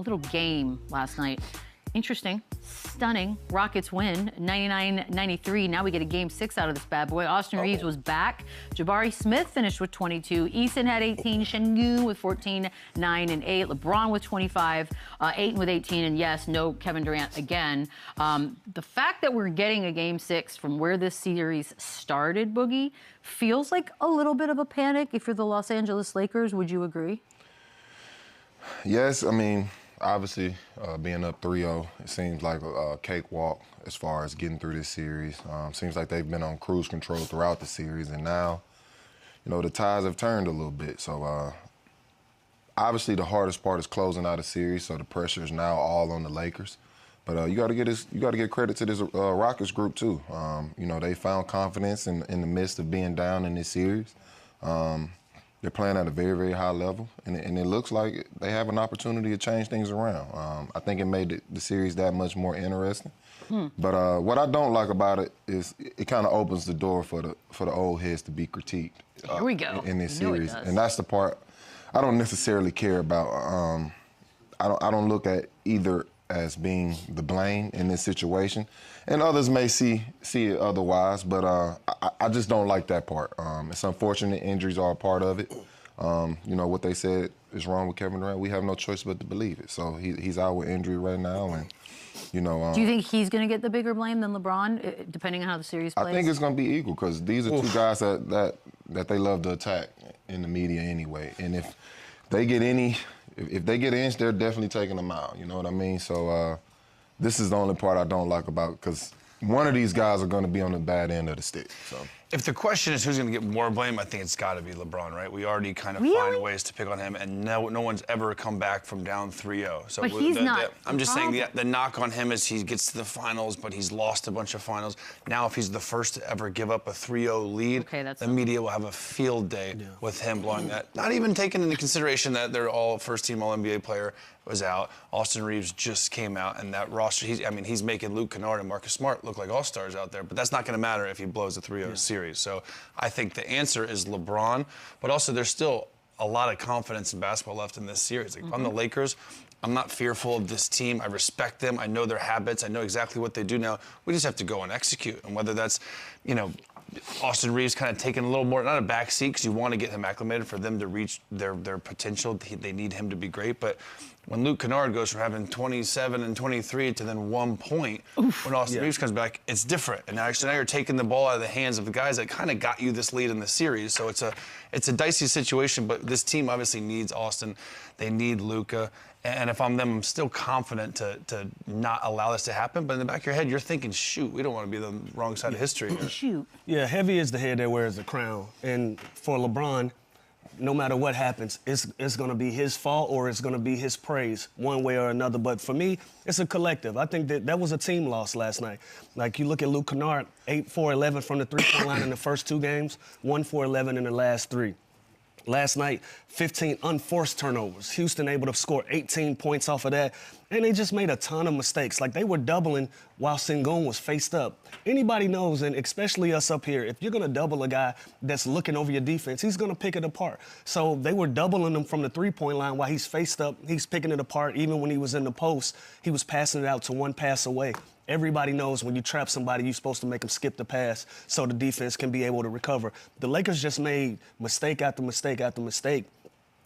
little game last night. Interesting, stunning. Rockets win 99-93. Now we get a game 6 out of this bad boy. Austin Reeves was back. Jabari Smith finished with 22. Eason had 18. Şengün with 14, 9 and 8. LeBron with 25. Ayton with 18. And yes, no Kevin Durant again. The fact that we're getting a game 6 from where this series started, Boogie, feels like a little bit of a panic if you're the Los Angeles Lakers. Would you agree? Yes, I mean, obviously, being up 3-0, it seems like a cakewalk as far as getting through this series. Seems like they've been on cruise control throughout the series, and now, you know, the tides have turned a little bit. So, obviously, the hardest part is closing out a series, so the pressure is now all on the Lakers. But you got to get credit to this Rockets group too. You know, they found confidence in the midst of being down in this series. They're playing at a very, very high level, and it looks like they have an opportunity to change things around. I think it made the series that much more interesting. But what I don't like about it is it kind of opens the door for the old heads to be critiqued. Here we go. In this series, and that's the part I don't necessarily care about. I don't look at either as being the blame in this situation, and others may see it otherwise, but I just don't like that part. It's unfortunate. Injuries are a part of it. You know, what they said is wrong with Kevin Durant. We have no choice but to believe it. So he's out with injury right now, and, you know. Do you think he's going to get the bigger blame than LeBron, depending on how the series plays? I think it's going to be equal, because these are two guys that they love to attack in the media anyway. And if they get any... If they get an inch, they're definitely taking them out. You know what I mean? So this is the only part I don't like about it, because one of these guys are going to be on the bad end of the stick. So if the question is who's going to get more blame, I think it's got to be LeBron, right? We already kind of find ways to pick on him, and no one's ever come back from down 3-0. So but he's not. I'm just saying the knock on him is he gets to the finals, but he's lost a bunch of finals. Now, if he's the first to ever give up a 3-0 lead, the media will have a field day with him blowing that. Not even taking into consideration that they're all first-team All-NBA player was out. Austin Reeves just came out, and that roster, he's making Luke Kennard and Marcus Smart look like all-stars out there, but that's not going to matter if he blows a 3-0 series. So I think the answer is LeBron, but also there's still a lot of confidence in basketball left in this series. Like, if I'm the Lakers, I'm not fearful of this team. I respect them. I know their habits. I know exactly what they do now. We just have to go and execute. And whether that's, you know, Austin Reeves kind of taking a little more, not a back seat, because you want to get him acclimated for them to reach their potential. They need him to be great. But when Luke Kennard goes from having 27 and 23 to then 1 point, when Austin Reeves comes back, it's different. And now you're taking the ball out of the hands of the guys that kind of got you this lead in the series. So it's a dicey situation, but this team obviously needs Austin. They need Luka. And if I'm them, I'm still confident to not allow this to happen. But in the back of your head, you're thinking, shoot, we don't want to be the wrong side of history. Shoot. Yeah, heavy is the head that wears the crown. And for LeBron, no matter what happens, it's going to be his fault or it's going to be his praise one way or another. But for me, it's a collective. I think that was a team loss last night. Like, you look at Luke Kennard, 8 for 11 from the three-point line in the first 2 games, 1 for 11 in the last 3. Last night, 15 unforced turnovers. Houston able to score 18 points off of that. And they just made a ton of mistakes. Like, they were doubling while Şengün was faced up. Anybody knows, and especially us up here, if you're going to double a guy that's looking over your defense, he's going to pick it apart. So they were doubling him from the three-point line while he's faced up. He's picking it apart. Even when he was in the post, he was passing it out to 1 pass away. Everybody knows when you trap somebody, you're supposed to make them skip the pass so the defense can be able to recover. The Lakers just made mistake after mistake after mistake.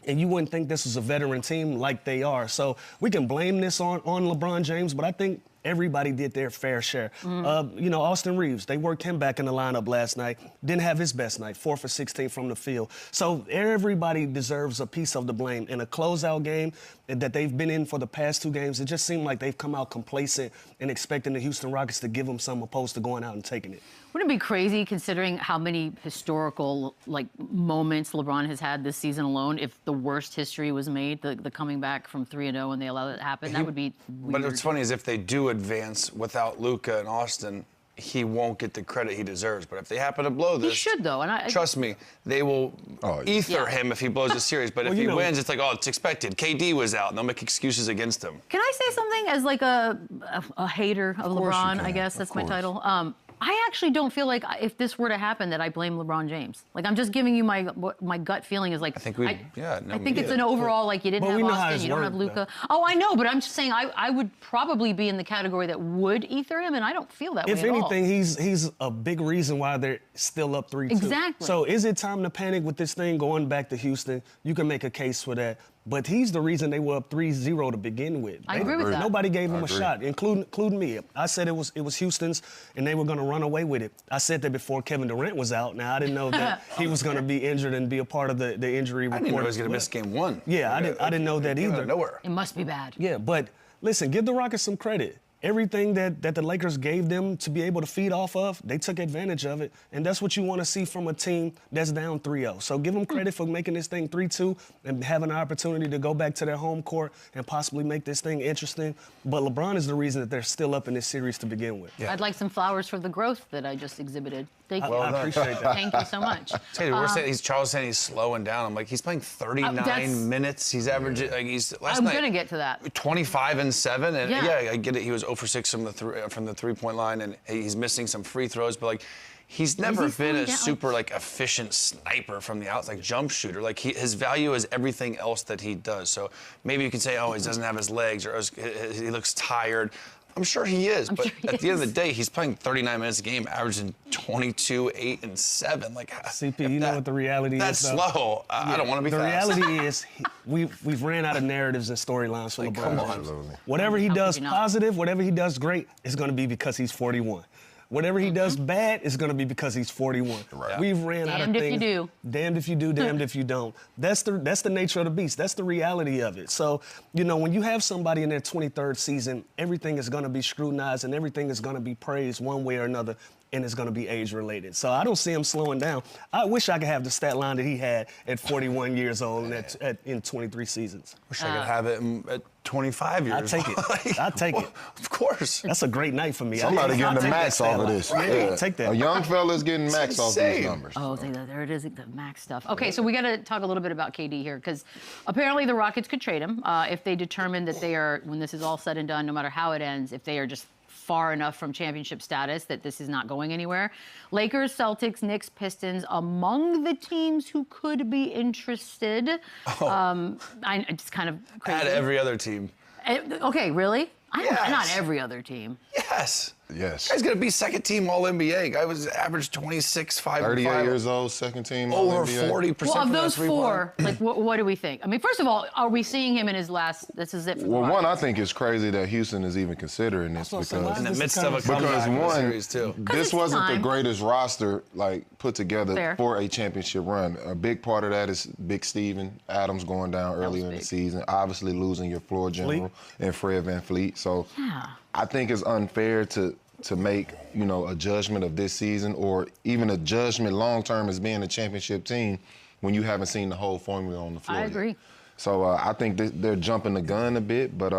And you wouldn't think this was a veteran team like they are. So we can blame this on LeBron James, but I think everybody did their fair share. You know, Austin Reeves, they worked him back in the lineup last night. Didn't have his best night, 4 for 16 from the field. So everybody deserves a piece of the blame. In a closeout game that they've been in for the past 2 games, it just seemed like they've come out complacent and expecting the Houston Rockets to give them some opposed to going out and taking it. Wouldn't it be crazy, considering how many historical moments LeBron has had this season alone, if the worst history was made, the coming back from 3-0 and they allowed it to happen? That would be weird. But what's funny is if they do advance without Luka and Austin, he won't get the credit he deserves. But if they happen to blow this, he should, though. And trust me, they will ether him if he blows the series. But if he wins, it's like, oh, it's expected. KD was out, and they'll make excuses against him. Can I say something as like a hater of LeBron? I guess that's my title. I actually don't feel like if this were to happen that I blame LeBron James. Like, I'm just giving you my gut feeling is like, I think it's an overall, like, you didn't have Austin, you don't have Luka. Oh, I know, but I'm just saying I would probably be in the category that would ether him, and I don't feel that way at all. If anything, he's a big reason why they're still up 3-2. Exactly. So is it time to panic with this thing going back to Houston? You can make a case for that. But he's the reason they were up 3-0 to begin with. I agree with that. Nobody gave him a shot, including me. I said it was Houston's, and they were going to run away with it. I said that before Kevin Durant was out. Now, I didn't know that he was going to be injured and be a part of the injury report. I didn't know he was going to miss game 1. Yeah, I didn't know that either. Nowhere. It must be bad. Yeah, but listen, give the Rockets some credit. Everything that the Lakers gave them to be able to feed off of, they took advantage of it. And that's what you want to see from a team that's down 3-0. So give them credit for making this thing 3-2 and having an opportunity to go back to their home court and possibly make this thing interesting. But LeBron is the reason that they're still up in this series to begin with. Yeah. I'd like some flowers for the growth that I just exhibited. Thank you. I appreciate that. Thank you so much. Charles saying he's slowing down. I'm like, he's playing 39 minutes. He's averaging, I'm going to get to that. 25 and 7. And yeah, I get it. He was 0 for 6 from the three-point line, and he's missing some free throws. But, like, he's never been a super, like, efficient sniper from the outside, like, jump shooter. Like, his value is everything else that he does. So maybe you can say, oh, he doesn't have his legs or he looks tired. I'm sure he is, but at the end of the day, he's playing 39 minutes a game, averaging 22, 8, and 7. Like, CP, you know what the reality is? That's slow. I don't want to be fast. The reality is we've ran out of narratives and storylines for LeBron. Come on. Whatever he does positive, whatever he does great, is going to be because he's 41. Whatever he does bad is going to be because he's 41. Right. We've ran out of things. Damned if you do. Damned if you do, damned if you don't. That's the nature of the beast. That's the reality of it. So, when you have somebody in their 23rd season, everything is going to be scrutinized and everything is going to be praised one way or another, and it's going to be age-related. So I don't see him slowing down. I wish I could have the stat line that he had at 41 years old and in 23 seasons. Wish I could have it at 25 years. I'll take it. I'll take it. Of course. That's a great night for me. Somebody getting the max off of this. Yeah, take that. A young fella's getting max off these numbers. Oh, there it is, the max stuff. Okay, so we got to talk a little bit about KD here, because apparently the Rockets could trade him if they determine that they are, when this is all said and done, no matter how it ends, if they are just far enough from championship status that this is not going anywhere. Lakers, Celtics, Knicks, Pistons, among the teams who could be interested. It's kind of crazy. Add every other team. Okay, really? Yes. Not every other team. Yes. Yes. Guy's going to be second team All-NBA. Guy was averaged 26, 5, 38 years old, second team Over All-NBA. 40% Well, of from those that four, like, what do we think? I mean, first of all, are we seeing him in his last, this is it for the Well, Rockets? one, I think it's crazy that Houston is even considering this because in the midst of a comeback in the series, too. This wasn't the greatest roster, like, put together for a championship run. A big part of that is Big Steven Adams going down earlier in the season, obviously losing your floor general and Fred VanVleet. So I think it's unfair to make, a judgment of this season or even a judgment long-term as being a championship team when you haven't seen the whole formula on the floor I agree. yet. So I think they're jumping the gun a bit, but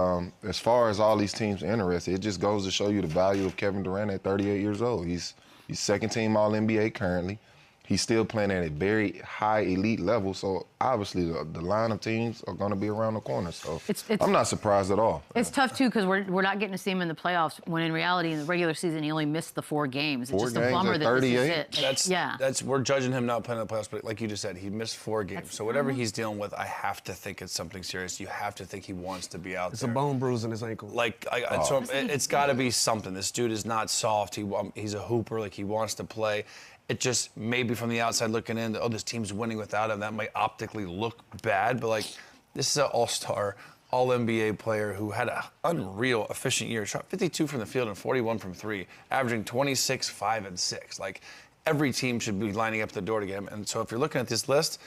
as far as all these teams interested, it just goes to show you the value of Kevin Durant at 38 years old. He's second team All-NBA currently. He's still playing at a very high elite level, so obviously the line of teams are going to be around the corner. So I'm not surprised at all. It's tough, too, because we're not getting to see him in the playoffs, when in reality, in the regular season, he only missed the 4 games. It's just a bummer that this is it. We're judging him not playing in the playoffs, but like you just said, he missed 4 games. So whatever he's dealing with, I have to think it's something serious. You have to think he wants to be out there. It's a bone bruise in his ankle. Like, so it's got to be something. This dude is not soft. He's a hooper. Like, he wants to play. It just, maybe from the outside looking in, this team's winning without him. That might optically look bad, but, like, this is an all-star, all-NBA player who had an unreal, efficient year. Shot 52 from the field and 41 from 3, averaging 26, 5, and 6. Like, every team should be lining up the door to get him. And so if you're looking at this list,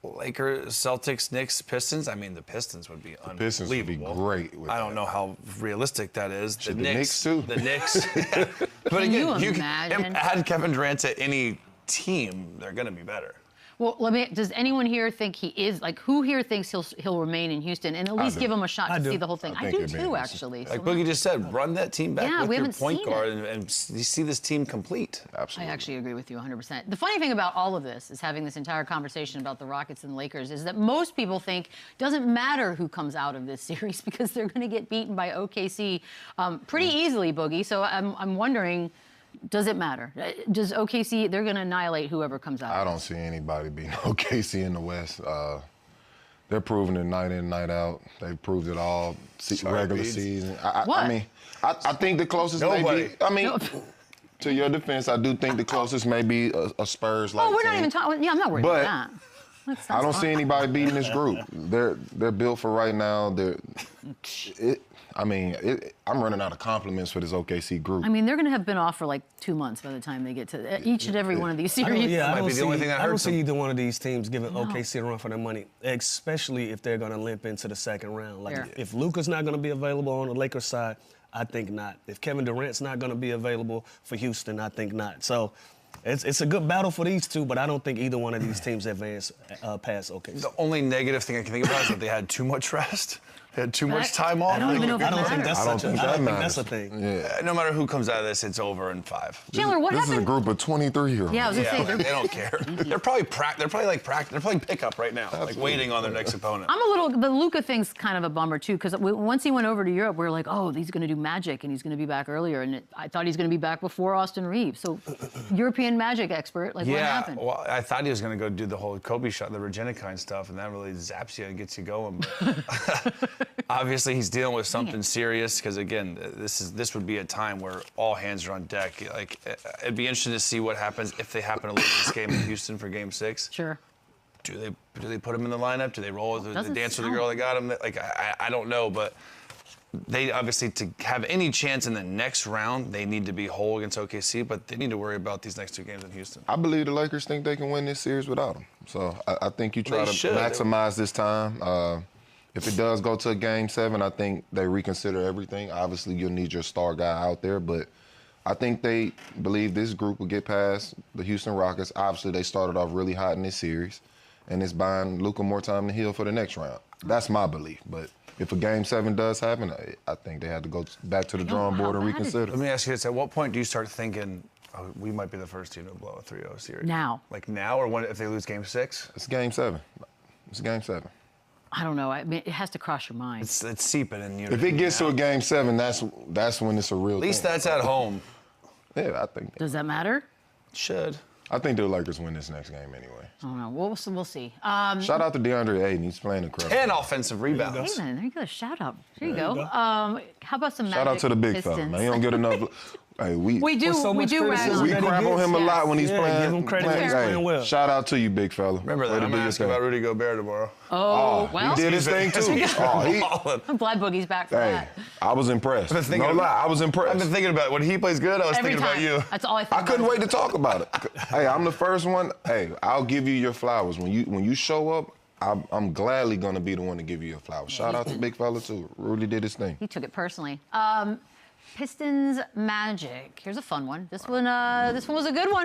Lakers, Celtics, Knicks, Pistons. I mean, the Pistons would be unbelievable. Pistons would be great. I don't know how realistic that is. The Knicks too. The Knicks. But again, you can add Kevin Durant to any team, they're going to be better. Well, does anyone here think he is, like, who here thinks he'll remain in Houston and at least give him a shot to see the whole thing? I do too, actually. Like Boogie just said, run that team back with your point guard and you see this team complete. Absolutely. I actually agree with you 100%. The funny thing about all of this is having this entire conversation about the Rockets and the Lakers is that most people think it doesn't matter who comes out of this series because they're going to get beaten by OKC pretty easily, Boogie. So I'm wondering, Does it matter? Does OKC, they're going to annihilate whoever comes out? I don't see anybody beating OKC in the West. They're proving it night in, night out. They've proved it all regular season. I mean, I think the closest may be, I mean, to your defense, I do think the closest may be a Spurs-like we're not team. even talking, I'm not worried about that. I don't see anybody beating this group. They're built for right now. I'm running out of compliments for this OKC group. I mean, they're going to have been off for like 2 months by the time they get to each and every one of these series. I don't see see either one of these teams giving OKC a run for their money, especially if they're going to limp into the second round. Like, if Luka's not going to be available on the Lakers side, I think not. If Kevin Durant's not going to be available for Houston, I think not. So it's a good battle for these two, but I don't think either one of these teams advance past OKC. The only negative thing I can think about is that they had too much rest. They had too much time off. I don't even know if I don't think matters. that's a thing. Yeah. No matter who comes out of this, it's over in 5. Chandler, what happened? This is a group of 23-year-olds. Yeah, I was going to say. They don't care. They're probably playing pickup right now, like waiting on their next opponent. The Luka thing's kind of a bummer too, because once he went over to Europe, we were like, oh, he's going to do Magic and he's going to be back earlier, and I thought he's going to be back before Austin Reeves. So, European Magic expert, what happened? Well, I thought he was going to go do the whole Kobe shot, the Regenikine stuff, and that really zaps you and gets you going. But obviously, he's dealing with something serious because, again, this would be a time where all hands are on deck. Like, it'd be interesting to see what happens if they happen to lose this game in Houston for Game 6. Sure. Do they put him in the lineup? Do they roll the dance with the girl that got him? Like, I don't know, but they obviously, to have any chance in the next round, they need to be whole against OKC, but they need to worry about these next 2 games in Houston. I believe the Lakers think they can win this series without him. So I think you try to maximize this time. If it does go to a Game 7, I think they reconsider everything. Obviously, you'll need your star guy out there, but I think they believe this group will get past the Houston Rockets. Obviously, they started off really hot in this series, and it's buying Luka more time to heal for the next round. That's my belief, but if a Game 7 does happen, I think they have to go back to the drawing board and reconsider. Let me ask you this. At what point do you start thinking, we might be the first team to blow a 3-0 series? Now. Like now, or if they lose Game 6? It's Game 7. It's Game 7. I don't know. I mean, it has to cross your mind. It's seeping in you. If it gets to a Game 7, that's when it's a real thing. At least that's at home. Yeah, I think. Does that matter? Should. I think the Lakers win this next game anyway. I don't know. We'll see. Shout out to DeAndre Ayton. He's playing incredible. 10 offensive rebounds. Hey, man, there you go. Shout out. There you go. How about some Magic Shout out to the big Pistons? fella, man. He don't get enough. Hey, we do rag on We him. crap on him a lot when he's playing. Give him credit. He's playing well. Shout out to you, big fella. Remember that. I'm going to ask about Rudy Gobert tomorrow. Oh, well. He did his thing, too. I'm glad Boogie's back for that. I was impressed. No lie, I was impressed. I've been thinking about it. When he plays good, I was thinking about you. That's all I think I couldn't wait to talk about it. Hey, I'm the first one. Hey, I'll give you your flowers. When you show up, I'm gladly going to be the one to give you your flowers. Shout out to big fella, too. Rudy did his thing. He took it personally. Pistons Magic. Here's a fun one. This one was a good one.